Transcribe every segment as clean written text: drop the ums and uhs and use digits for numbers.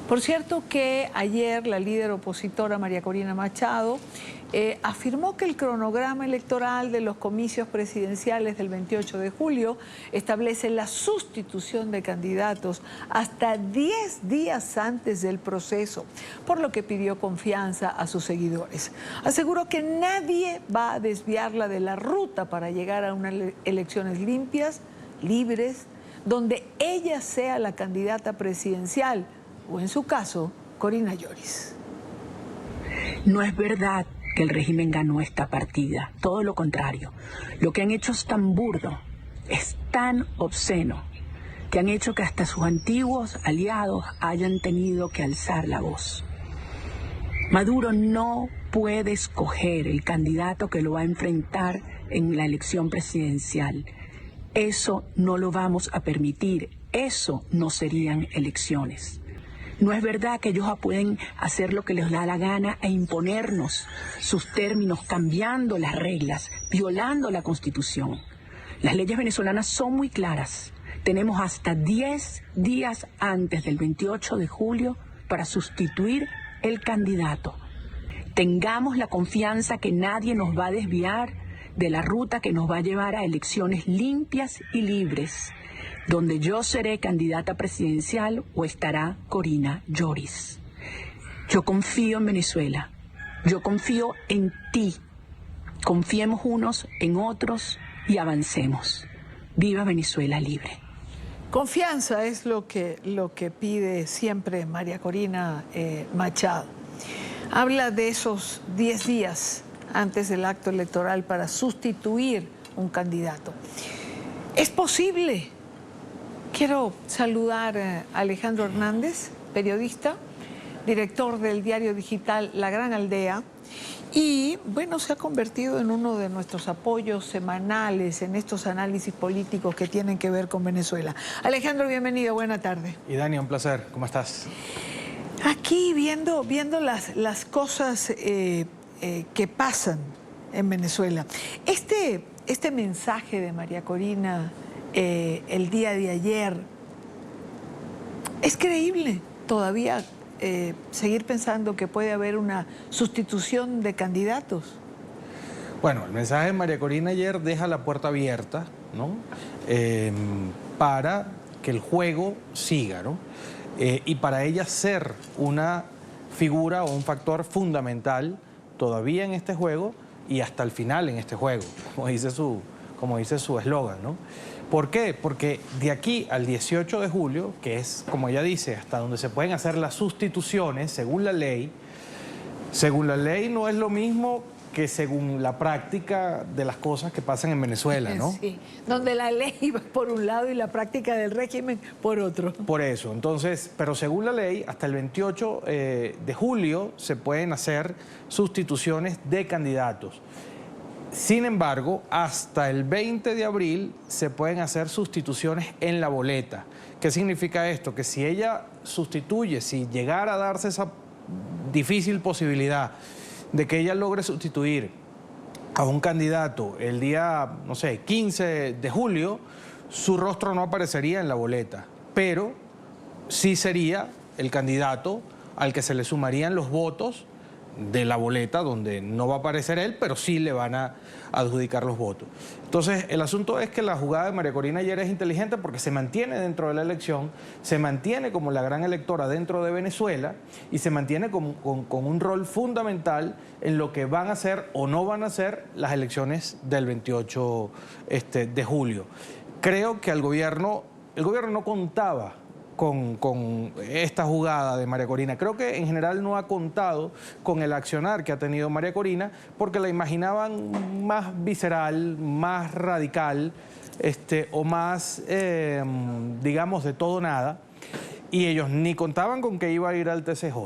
Por cierto que ayer la líder opositora María Corina Machado afirmó que el cronograma electoral de los comicios presidenciales del 28 de julio establece la sustitución de candidatos hasta 10 días antes del proceso, por lo que pidió confianza a sus seguidores. Aseguró que nadie va a desviarla de la ruta para llegar a unas elecciones limpias, libres, donde ella sea la candidata presidencial, o en su caso, Corina Yoris. No es verdad que el régimen ganó esta partida, todo lo contrario. Lo que han hecho es tan burdo, es tan obsceno, que han hecho que hasta sus antiguos aliados hayan tenido que alzar la voz. Maduro no puede escoger el candidato que lo va a enfrentar en la elección presidencial. Eso no lo vamos a permitir, eso no serían elecciones. No es verdad que ellos pueden hacer lo que les da la gana e imponernos sus términos, cambiando las reglas, violando la Constitución. Las leyes venezolanas son muy claras. Tenemos hasta 10 días antes del 28 de julio para sustituir el candidato. Tengamos la confianza que nadie nos va a desviar de la ruta que nos va a llevar a elecciones limpias y libres, donde yo seré candidata presidencial o estará Corina Yoris. Yo confío en Venezuela, yo confío en ti. Confiemos unos en otros y avancemos. ¡Viva Venezuela libre! Confianza es lo que pide siempre María Corina Machado. Habla de esos 10 días antes del acto electoral para sustituir un candidato. ¿Es posible? Quiero saludar a Alejandro Hernández, periodista, director del diario digital La Gran Aldea, y bueno, se ha convertido en uno de nuestros apoyos semanales en estos análisis políticos que tienen que ver con Venezuela. Alejandro, bienvenido, buena tarde. Y Dani, un placer, ¿cómo estás? Aquí viendo las cosas que pasan en Venezuela. Este mensaje de María Corina el día de ayer, ¿es creíble todavía seguir pensando que puede haber una sustitución de candidatos? Bueno, el mensaje de María Corina ayer deja la puerta abierta, ¿no? Para que el juego siga, ¿no? Y para ella ser una figura o un factor fundamental todavía en este juego y hasta el final en este juego, como dice su eslogan, ¿no? ¿Por qué? Porque de aquí al 18 de julio, que es, como ella dice, hasta donde se pueden hacer las sustituciones según la ley no es lo mismo que según la práctica de las cosas que pasan en Venezuela, ¿no? Sí, donde la ley va por un lado y la práctica del régimen por otro. Por eso, entonces, pero según la ley, hasta el 28 de julio se pueden hacer sustituciones de candidatos. Sin embargo, hasta el 20 de abril se pueden hacer sustituciones en la boleta. ¿Qué significa esto? Que si ella sustituye, si llegara a darse esa difícil posibilidad de que ella logre sustituir a un candidato el día, no sé, 15 de julio, su rostro no aparecería en la boleta, pero sí sería el candidato al que se le sumarían los votos de la boleta, donde no va a aparecer él, pero sí le van a adjudicar los votos. Entonces, el asunto es que la jugada de María Corina ayer es inteligente porque se mantiene dentro de la elección, se mantiene como la gran electora dentro de Venezuela y se mantiene con un rol fundamental en lo que van a ser o no van a ser las elecciones del 28 de julio. Creo que el gobierno no contaba con esta jugada de María Corina. Creo que en general no ha contado con el accionar que ha tenido María Corina porque la imaginaban más visceral, más radical o más, digamos, de todo nada. Y ellos ni contaban con que iba a ir al TCJ,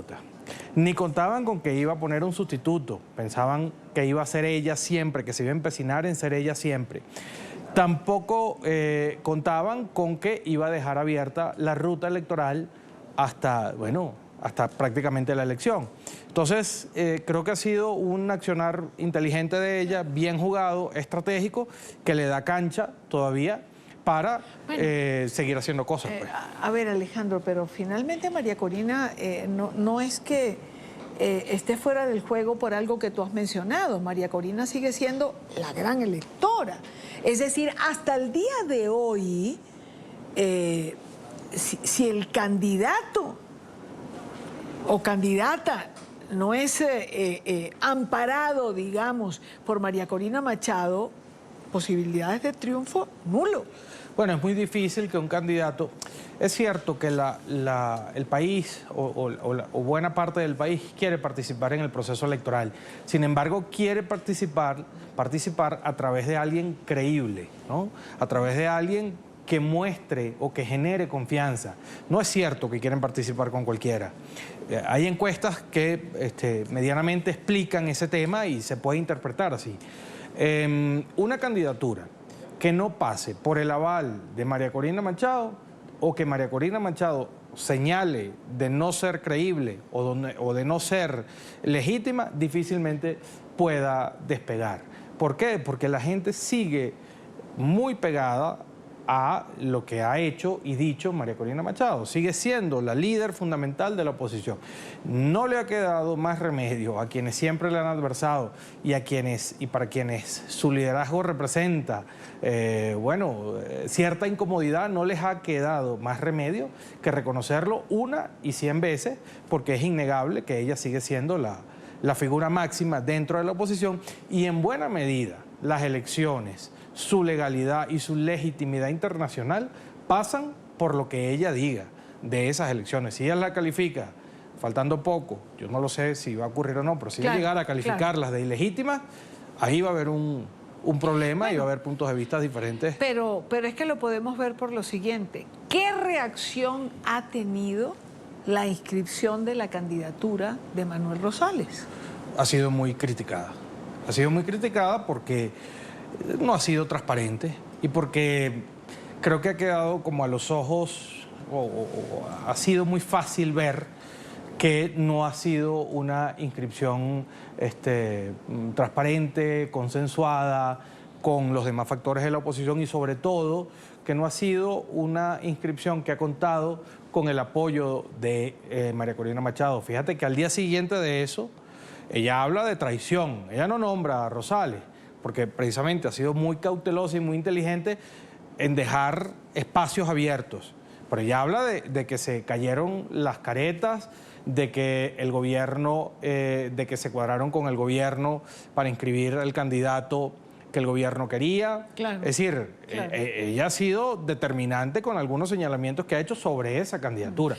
ni contaban con que iba a poner un sustituto. Pensaban que iba a ser ella siempre, que se iba a empecinar en ser ella siempre. Tampoco contaban con que iba a dejar abierta la ruta electoral hasta prácticamente la elección. Entonces, creo que ha sido un accionar inteligente de ella, bien jugado, estratégico, que le da cancha todavía para seguir haciendo cosas. Pues. A ver, Alejandro, pero finalmente María Corina no es que esté fuera del juego por algo que tú has mencionado. María Corina sigue siendo la gran electora. Es decir, hasta el día de hoy, si el candidato o candidata no es amparado, digamos, por María Corina Machado, posibilidades de triunfo nulo. Bueno, es muy difícil que un candidato... Es cierto que el país o buena parte del país quiere participar en el proceso electoral. Sin embargo, quiere participar a través de alguien creíble, ¿no? A través de alguien que muestre o que genere confianza. No es cierto que quieren participar con cualquiera. Hay encuestas que medianamente explican ese tema y se puede interpretar así. Una candidatura que no pase por el aval de María Corina Machado o que María Corina Machado señale de no ser creíble o de no ser legítima, difícilmente pueda despegar. ¿Por qué? Porque la gente sigue muy pegada a lo que ha hecho y dicho María Corina Machado. Sigue siendo la líder fundamental de la oposición. No le ha quedado más remedio a quienes siempre le han adversado y para quienes su liderazgo representa, cierta incomodidad, no les ha quedado más remedio que reconocerlo una y 100 veces, porque es innegable que ella sigue siendo la figura máxima dentro de la oposición y en buena medida las elecciones, su legalidad y su legitimidad internacional pasan por lo que ella diga de esas elecciones. Si ella la califica, faltando poco, yo no lo sé si va a ocurrir o no, pero si ella llegara a calificarlas de ilegítimas, ahí va a haber un problema y va a haber puntos de vista diferentes. Pero es que lo podemos ver por lo siguiente. ¿Qué reacción ha tenido la inscripción de la candidatura de Manuel Rosales? Ha sido muy criticada. Ha sido muy criticada porque no ha sido transparente y porque creo que ha quedado como a los ojos o ha sido muy fácil ver que no ha sido una inscripción transparente, consensuada con los demás factores de la oposición y sobre todo que no ha sido una inscripción que ha contado con el apoyo de María Corina Machado. Fíjate que al día siguiente de eso, ella habla de traición, ella no nombra a Rosales, porque precisamente ha sido muy cautelosa y muy inteligente en dejar espacios abiertos. Pero ella habla de que se cayeron las caretas, de que el gobierno, de que se cuadraron con el gobierno para inscribir al candidato que el gobierno quería. Claro, es decir, claro. Ella ha sido determinante con algunos señalamientos que ha hecho sobre esa candidatura.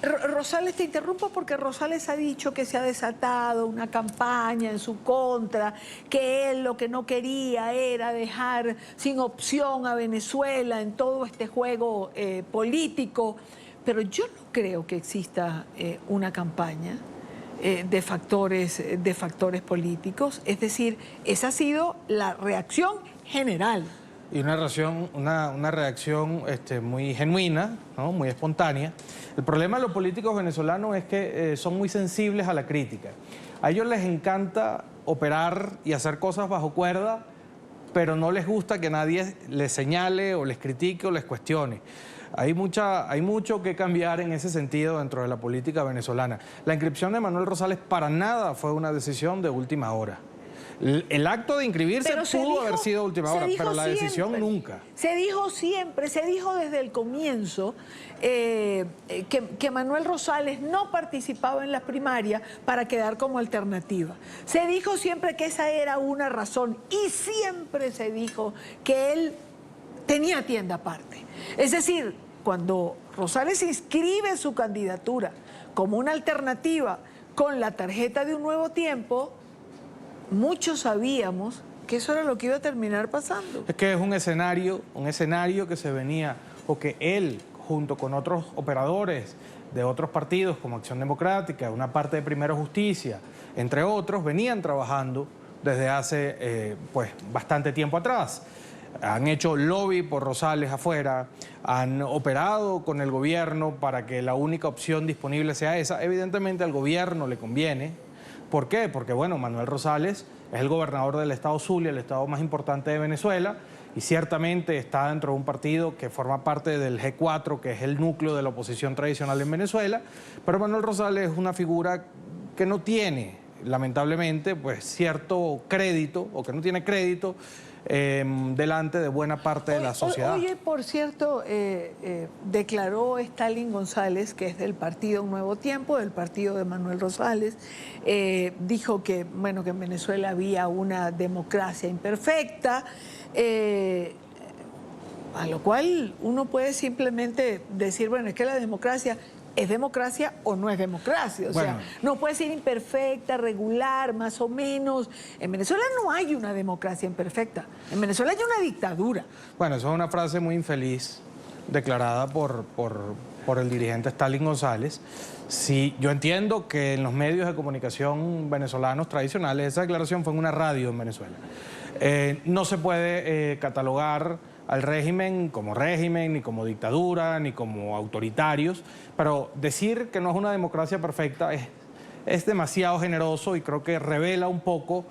Rosales, te interrumpo porque Rosales ha dicho que se ha desatado una campaña en su contra, que él lo que no quería era dejar sin opción a Venezuela en todo este juego político, pero yo no creo que exista una campaña de factores políticos, es decir, esa ha sido la reacción general. Y una reacción muy genuina, ¿no? Muy espontánea. El problema de los políticos venezolanos es que son muy sensibles a la crítica. A ellos les encanta operar y hacer cosas bajo cuerda, pero no les gusta que nadie les señale o les critique o les cuestione. Hay mucho que cambiar en ese sentido dentro de la política venezolana. La inscripción de Manuel Rosales para nada fue una decisión de última hora. El acto de inscribirse pudo haber sido de última hora, pero la decisión nunca. Se dijo siempre, se dijo desde el comienzo que Manuel Rosales no participaba en las primarias para quedar como alternativa. Se dijo siempre que esa era una razón y siempre se dijo que él tenía tienda aparte. Es decir, cuando Rosales inscribe su candidatura como una alternativa con la tarjeta de Un Nuevo Tiempo, muchos sabíamos que eso era lo que iba a terminar pasando. Es que es un escenario que se venía, o que él, junto con otros operadores de otros partidos como Acción Democrática, una parte de Primero Justicia, entre otros, venían trabajando desde hace bastante tiempo atrás. Han hecho lobby por Rosales afuera, han operado con el gobierno para que la única opción disponible sea esa. Evidentemente al gobierno le conviene. ¿Por qué? Porque, bueno, Manuel Rosales es el gobernador del estado Zulia, el estado más importante de Venezuela, y ciertamente está dentro de un partido que forma parte del G4, que es el núcleo de la oposición tradicional en Venezuela, pero Manuel Rosales es una figura que no tiene, lamentablemente, pues cierto crédito, o que no tiene crédito, delante de buena parte de la sociedad. Oye, por cierto, declaró Stalin González, que es del partido Un Nuevo Tiempo, del partido de Manuel Rosales, dijo que, bueno, que en Venezuela había una democracia imperfecta, a lo cual uno puede simplemente decir, bueno, es que la democracia ¿es democracia o no es democracia? O sea, no puede ser imperfecta, regular, más o menos. En Venezuela no hay una democracia imperfecta. En Venezuela hay una dictadura. Bueno, eso es una frase muy infeliz declarada por el dirigente Stalin González. Sí, yo entiendo que en los medios de comunicación venezolanos tradicionales esa declaración fue en una radio en Venezuela. No se puede catalogar al régimen, ni como dictadura, ni como autoritarios, pero decir que no es una democracia perfecta es demasiado generoso y creo que revela un poco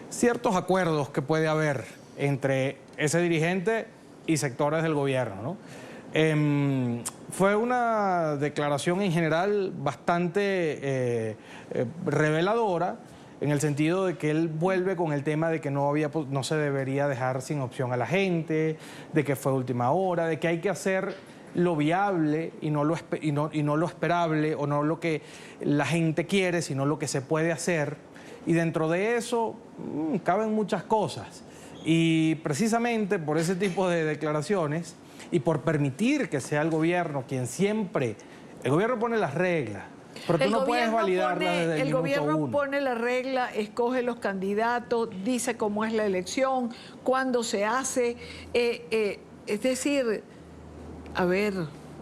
ciertos acuerdos que puede haber entre ese dirigente y sectores del gobierno, ¿no? Fue una declaración en general bastante reveladora, en el sentido de que él vuelve con el tema de que no se debería dejar sin opción a la gente, de que fue última hora, de que hay que hacer lo viable y no lo esperable, o no lo que la gente quiere, sino lo que se puede hacer. Y dentro de eso caben muchas cosas. Y precisamente por ese tipo de declaraciones y por permitir que sea el gobierno quien siempre... El gobierno pone las reglas, pero tú no puedes validarla desde el minuto gobierno uno. pone la regla, escoge los candidatos, dice cómo es la elección, cuándo se hace. Es decir, a ver,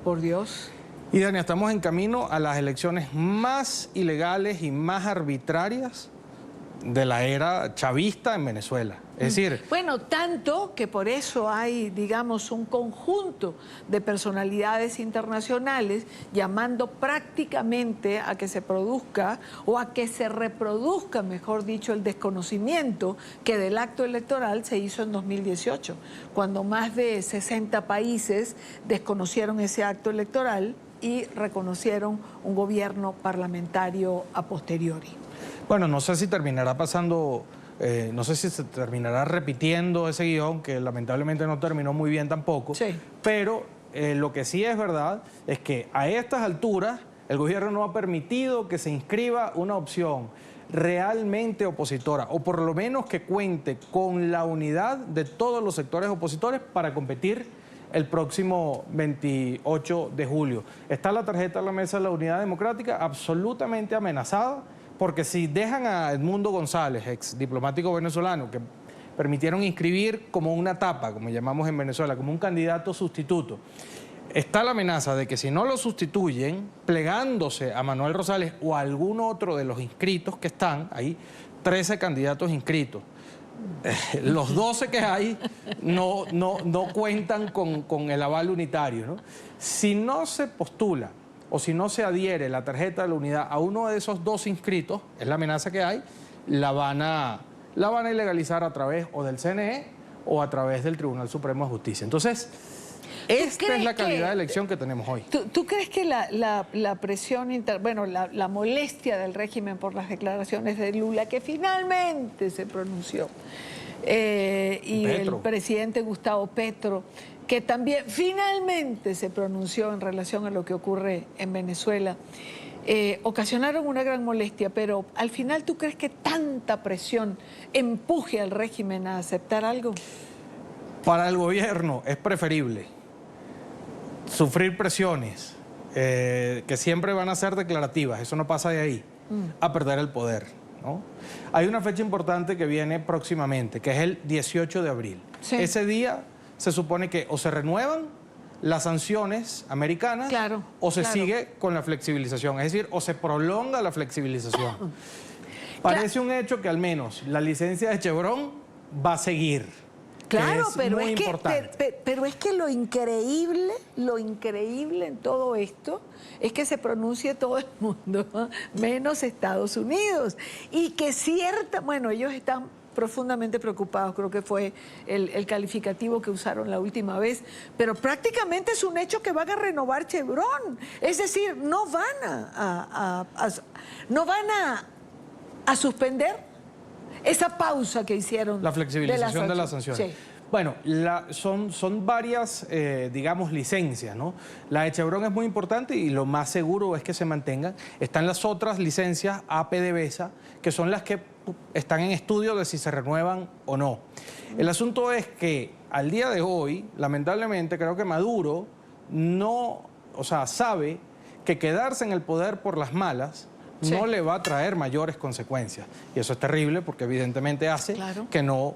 por Dios. Y Dania, estamos en camino a las elecciones más ilegales y más arbitrarias de la era chavista en Venezuela. Es decir... Bueno, tanto que por eso hay, digamos, un conjunto de personalidades internacionales llamando prácticamente a que se produzca, o a que se reproduzca, mejor dicho, el desconocimiento que del acto electoral se hizo en 2018, cuando más de 60 países desconocieron ese acto electoral y reconocieron un gobierno parlamentario a posteriori. Bueno, no sé si terminará pasando, no sé si se terminará repitiendo ese guión, que lamentablemente no terminó muy bien tampoco, sí. Pero lo que sí es verdad es que a estas alturas el gobierno no ha permitido que se inscriba una opción realmente opositora, o por lo menos que cuente con la unidad de todos los sectores opositores para competir el próximo 28 de julio. Está la tarjeta en la mesa de la Unidad Democrática absolutamente amenazada, porque si dejan a Edmundo González, ex diplomático venezolano, que permitieron inscribir como una tapa, como llamamos en Venezuela, como un candidato sustituto, está la amenaza de que si no lo sustituyen, plegándose a Manuel Rosales o a algún otro de los inscritos que están, hay 13 candidatos inscritos, los 12 que hay no cuentan con el aval unitario, ¿no? Si no se postula o si no se adhiere la tarjeta de la unidad a uno de esos 2 inscritos, es la amenaza que hay, la van a ilegalizar a través o del CNE o a través del Tribunal Supremo de Justicia. Entonces, esta es la calidad de elección que tenemos hoy. ¿Tú crees que la presión, la molestia del régimen por las declaraciones de Lula, que finalmente se pronunció, y el presidente Gustavo Petro, que también finalmente se pronunció en relación a lo que ocurre en Venezuela, ocasionaron una gran molestia, pero al final, ¿tú crees que tanta presión empuje al régimen a aceptar algo? Para el gobierno es preferible sufrir presiones que siempre van a ser declarativas, eso no pasa de ahí, a perder el poder, ¿no? Hay una fecha importante que viene próximamente, que es el 18 de abril. Sí. Ese día se supone que o se renuevan las sanciones americanas, claro, o se sigue con la flexibilización, es decir, o se prolonga la flexibilización. Parece un hecho que al menos la licencia de Chevron va a seguir. Claro, pero es que lo increíble en todo esto es que se pronuncie todo el mundo, menos Estados Unidos. Y que ellos están profundamente preocupados, creo que fue el calificativo que usaron la última vez, pero prácticamente es un hecho que van a renovar Chevron. Es decir, no van a suspender esa pausa que hicieron. La flexibilización de las sanciones. Sí. Bueno, son varias, digamos, licencias, ¿no? La de Chevron es muy importante y lo más seguro es que se mantengan. Están las otras licencias APDVSA, que son las que están en estudio de si se renuevan o no. El asunto es que al día de hoy, lamentablemente, creo que Maduro sabe que quedarse en el poder por las malas no le va a traer mayores consecuencias. Y eso es terrible porque evidentemente hace que no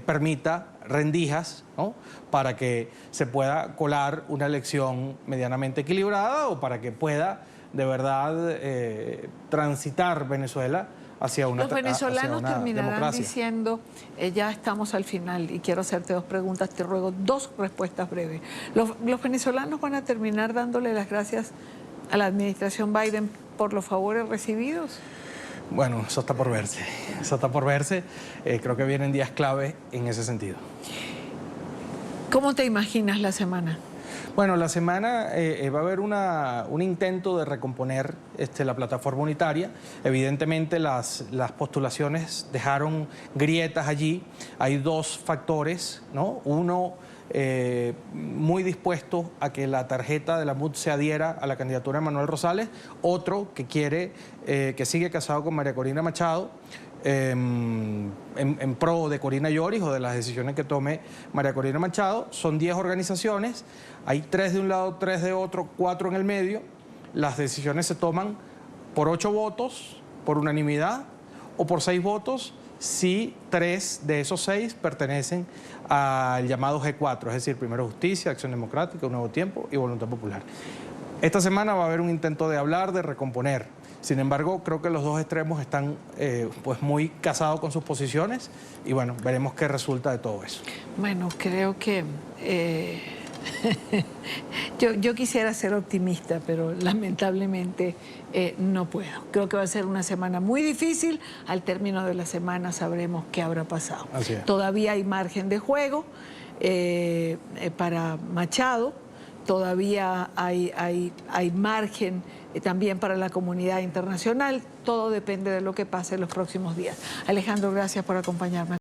permita rendijas, ¿no?, para que se pueda colar una elección medianamente equilibrada o para que pueda de verdad transitar Venezuela hacia una democracia. Los venezolanos terminarán diciendo, ya estamos al final y quiero hacerte dos preguntas, te ruego 2 respuestas breves. Los venezolanos van a terminar dándole las gracias a la administración Biden por los favores recibidos. Bueno, eso está por verse. Eso está por verse. Creo que vienen días clave en ese sentido. ¿Cómo te imaginas la semana? Bueno, la semana va a haber un intento de recomponer la plataforma unitaria. Evidentemente las postulaciones dejaron grietas allí. Hay 2 factores, ¿no? Uno, muy dispuesto a que la tarjeta de la MUD se adhiera a la candidatura de Manuel Rosales. Otro que quiere, que sigue casado con María Corina Machado, en pro de Corina Lloris o de las decisiones que tome María Corina Machado. Son 10 organizaciones, hay 3 de un lado, 3 de otro, 4 en el medio. Las decisiones se toman por 8 votos, por unanimidad, o por 6 votos si 3 de esos 6 pertenecen al llamado G4, es decir, Primero Justicia, Acción Democrática, Un Nuevo Tiempo y Voluntad Popular. Esta semana va a haber un intento de hablar, de recomponer. Sin embargo, creo que los 2 extremos están pues muy casados con sus posiciones y bueno, veremos qué resulta de todo eso. Bueno, creo que yo quisiera ser optimista, pero lamentablemente no puedo. Creo que va a ser una semana muy difícil. Al término de la semana sabremos qué habrá pasado. Así es. Todavía hay margen de juego para Machado. Todavía hay margen también para la comunidad internacional. Todo depende de lo que pase en los próximos días. Alejandro, gracias por acompañarme.